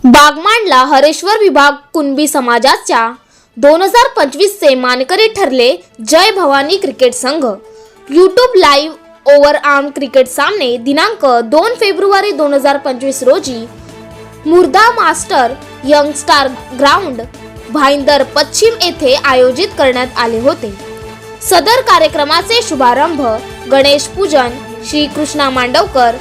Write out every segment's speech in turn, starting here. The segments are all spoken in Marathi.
बागमांडला हरेश्वर विभाग कुणबी समाजाच्या 2025चे मानकरी ठरले जय भवानी क्रिकेट संघ। YouTube live over arm cricket सामने दिनांक 2 फेब्रुवारी 2025 रोजी मुर्दा master young star ground Bhayandar पश्चिम येथे आयोजित करण्यात आले होते। सदर कार्यक्रमाचे शुभारंभ गणेश पूजन श्री कृष्णा मांडवकर,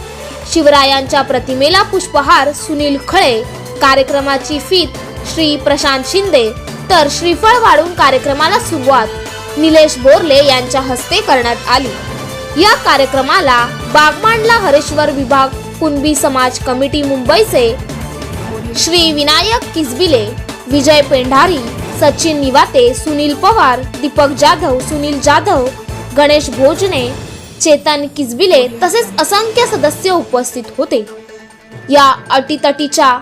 शिवरायांच्या प्रतिमेला पुष्पहार सुनील खळे, कार्यक्रमाची फीत श्री प्रशांत शिंदे, तर श्रीफळ वाढून कार्यक्रमाला सुरुवात निलेश बोरले यांच्या हस्ते करण्यात आली। या कार्यक्रमाला बागमांडला हरेश्वर विभाग कुणबी समाज कमिटी मुंबईचे श्री विनायक किसबिले, विजय पेंढारी, सचिन निवाते, सुनील पवार, दीपक जाधव, सुनील जाधव, गणेश भोजने, चेतन किसबिले तसेच असंख्य सदस्य उपस्थित होते। या अटीतटीच्या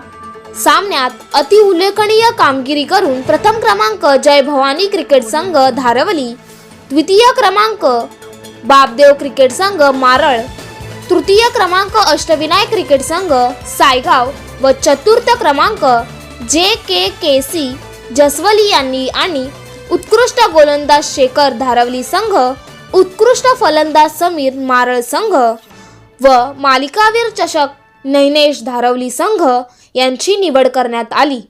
सामन्यात अति उल्लेखनीय कामगिरी करून प्रथम क्रमांक जय भवानी क्रिकेट संघ धारवली, द्वितीय क्रमांक बापदेव क्रिकेट संघ मारळ, तृतीय क्रमांक अष्टविनायक क्रिकेट संघ सायगाव व चतुर्थ क्रमांक JKKC जसवली यांनी आणि उत्कृष्ट गोलंदाज शेखर धारवली संघ, उत्कृष्ट फलंदाज समीर मारळ संघ व मालिकावीर चषक नैनेश धारवली संघ यांची निवड करण्यात आली।